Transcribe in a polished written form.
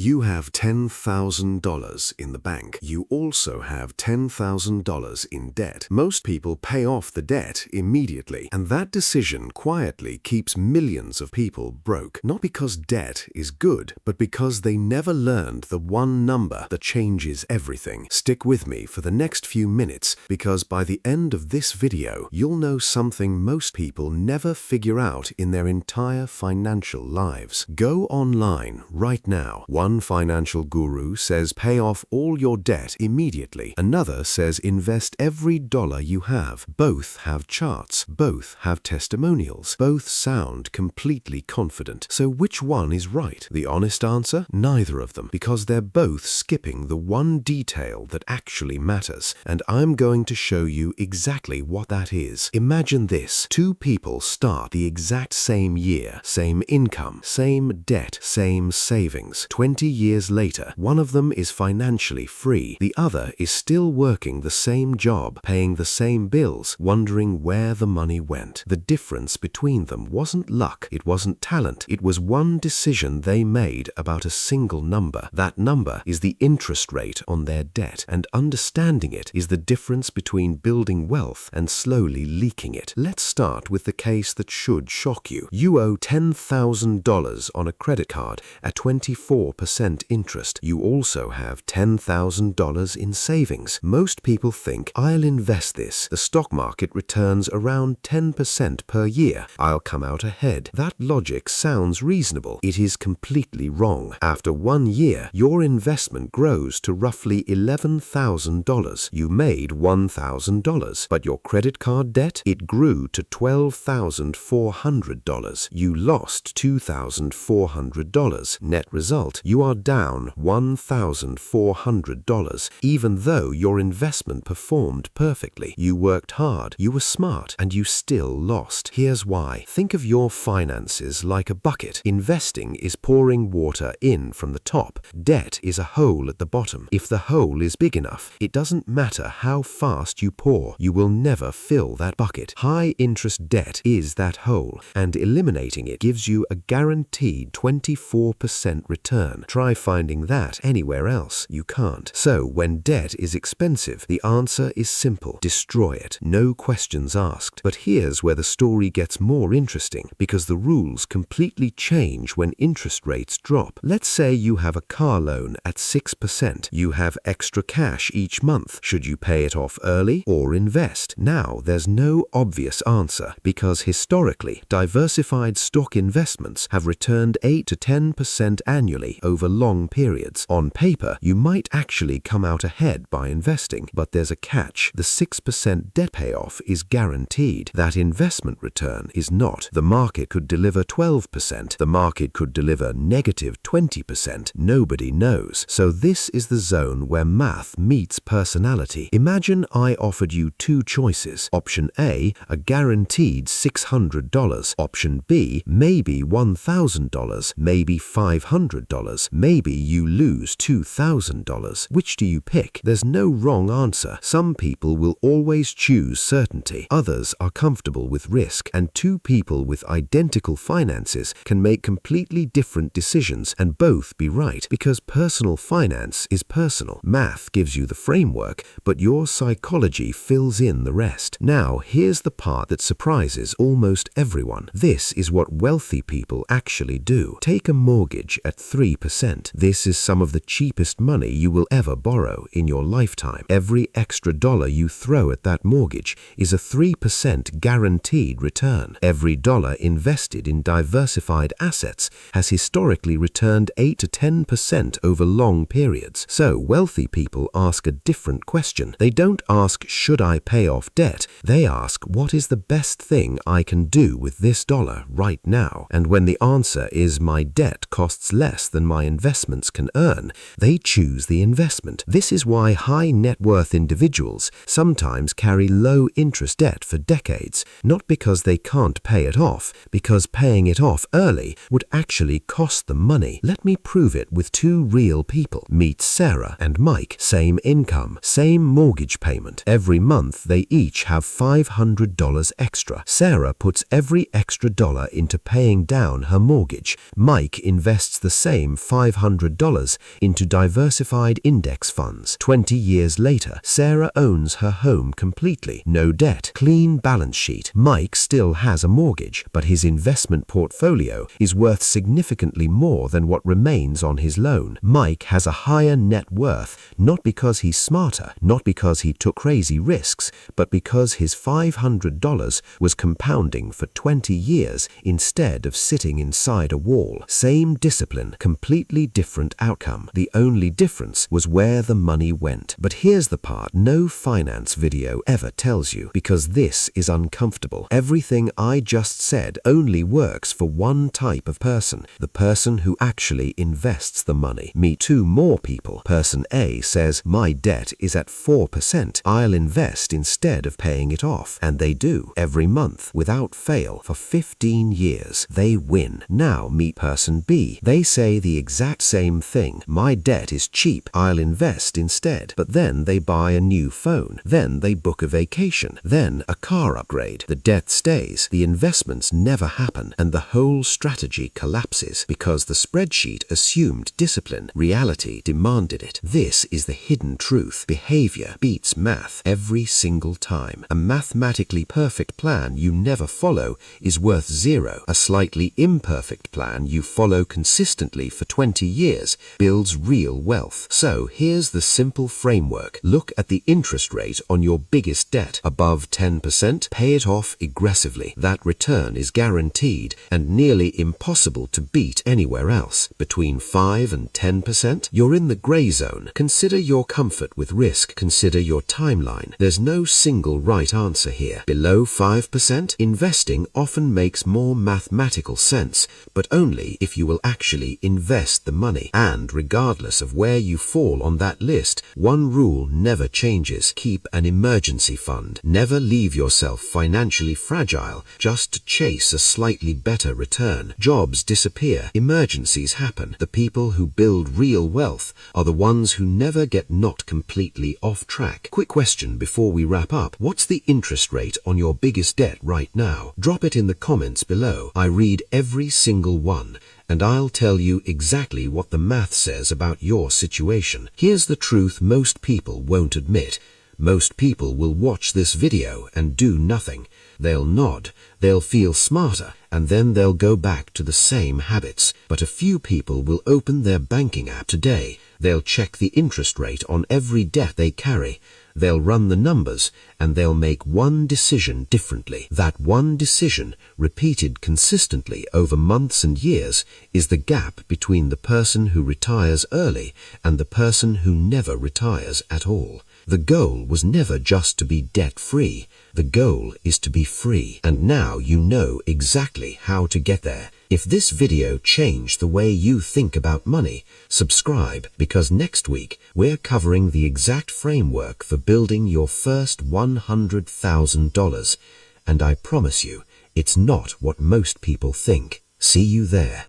You have $10,000 in the bank. You also have $10,000 in debt. Most people pay off the debt immediately, and that decision quietly keeps millions of people broke. Not because debt is good, but because they never learned the one number that changes everything. Stick with me for the next few minutes, because by the end of this video, you'll know something most people never figure out in their entire financial lives. Go online right now. One financial guru says pay off all your debt immediately. Another says invest every dollar you have. Both have charts. Both have testimonials. Both sound completely confident. So which one is right? The honest answer? Neither of them, because they're both skipping the one detail that actually matters. And I'm going to show you exactly what that is. Imagine this. Two people start the exact same year, same income, same debt, same savings. 20 years later, one of them is financially free. The other is still working the same job, paying the same bills, wondering where the money went. The difference between them wasn't luck. It wasn't talent. It was one decision they made about a single number. That number is the interest rate on their debt, and understanding it is the difference between building wealth and slowly leaking it. Let's start with the case that should shock you. You owe $10,000 on a credit card at 24% interest. You also have $10,000 in savings. Most people think, I'll invest this. The stock market returns around 10% per year. I'll come out ahead. That logic sounds reasonable. It is completely wrong. After 1 year, your investment grows to roughly $11,000. You made $1,000, but your credit card debt, it grew to $12,400. You lost $2,400. Net result, you are down $1,400, even though your investment performed perfectly. You worked hard, you were smart, and you still lost. Here's why. Think of your finances like a bucket. Investing is pouring water in from the top. Debt is a hole at the bottom. If the hole is big enough, it doesn't matter how fast you pour, you will never fill that bucket. High-interest debt is that hole, and eliminating it gives you a guaranteed 24% return. Try finding that anywhere else. You can't. So, when debt is expensive, the answer is simple. Destroy it. No questions asked. But here's where the story gets more interesting, because the rules completely change when interest rates drop. Let's say you have a car loan at 6%. You have extra cash each month. Should you pay it off early or invest? Now, there's no obvious answer, because historically, diversified stock investments have returned 8 to 10% annually over long periods. On paper, you might actually come out ahead by investing, but there's a catch. The 6% debt payoff is guaranteed. That investment return is not. The market could deliver 12%. The market could deliver negative 20%. Nobody knows. So this is the zone where math meets personality. Imagine I offered you two choices. Option A, a guaranteed $600. Option B, maybe $1,000, maybe $500, maybe you lose $2,000. Which do you pick? There's no wrong answer. Some people will always choose certainty. Others are comfortable with risk, and two people with identical finances can make completely different decisions and both be right, because personal finance is personal. Math gives you the framework, but your psychology fills in the rest. Now, here's the part that surprises almost everyone. This is what wealthy people actually do. Take a mortgage at 3%. This is some of the cheapest money you will ever borrow in your lifetime. Every extra dollar you throw at that mortgage is a 3% guaranteed return. Every dollar invested in diversified assets has historically returned 8 to 10% over long periods. So wealthy people ask a different question. They don't ask, should I pay off debt? They ask, what is the best thing I can do with this dollar right now? And when the answer is my debt costs less than my investments can earn, they choose the investment. This is why high net worth individuals sometimes carry low interest debt for decades, not because they can't pay it off, because paying it off early would actually cost them money. Let me prove it with two real people. Meet Sarah and Mike. Same income, same mortgage payment. Every month they each have $500 extra. Sarah puts every extra dollar into paying down her mortgage. Mike invests the same $500 $500 into diversified index funds. 20 years later, Sarah owns her home completely. No debt, clean balance sheet. Mike still has a mortgage, but his investment portfolio is worth significantly more than what remains on his loan. Mike has a higher net worth, not because he's smarter, not because he took crazy risks, but because his $500 was compounding for 20 years instead of sitting inside a wall. Same discipline, completely different outcome. The only difference was where the money went. But here's the part no finance video ever tells you, because this is uncomfortable. Everything I just said only works for one type of person, the person who actually invests the money. Meet two more people. Person A says, my debt is at 4%. I'll invest instead of paying it off. And they do, every month, without fail, for 15 years. They win. Now meet person B. They say the exact same thing. My debt is cheap. I'll invest instead. But then they buy a new phone. Then they book a vacation. Then a car upgrade. The debt stays. The investments never happen. And the whole strategy collapses because the spreadsheet assumed discipline. Reality demanded it. This is the hidden truth. Behavior beats math every single time. A mathematically perfect plan you never follow is worth zero. A slightly imperfect plan you follow consistently for 20 years builds real wealth. So here's the simple framework. Look at the interest rate on your biggest debt. Above 10%, pay it off aggressively. That return is guaranteed and nearly impossible to beat anywhere else. Between 5 and 10%, you're in the gray zone. Consider your comfort with risk. Consider your timeline. There's no single right answer here. Below 5%, investing often makes more mathematical sense, but only if you will actually invest the money. And regardless of where you fall on that list, one rule never changes. Keep an emergency fund. Never leave yourself financially fragile just to chase a slightly better return. Jobs disappear. Emergencies happen. The people who build real wealth are the ones who never get knocked completely off track. Quick question before we wrap up. What's the interest rate on your biggest debt right now? Drop it in the comments below. I read every single one, and I'll tell you exactly what the math says about your situation. Here's the truth most people won't admit. Most people will watch this video and do nothing. They'll nod, they'll feel smarter, and then they'll go back to the same habits. But a few people will open their banking app today. They'll check the interest rate on every debt they carry. They'll run the numbers, and they'll make one decision differently. That one decision, repeated consistently over months and years, is the gap between the person who retires early and the person who never retires at all. The goal was never just to be debt-free. The goal is to be free. And now you know exactly how to get there. If this video changed the way you think about money, subscribe, because next week we're covering the exact framework for building your first $100,000. And I promise you, it's not what most people think. See you there.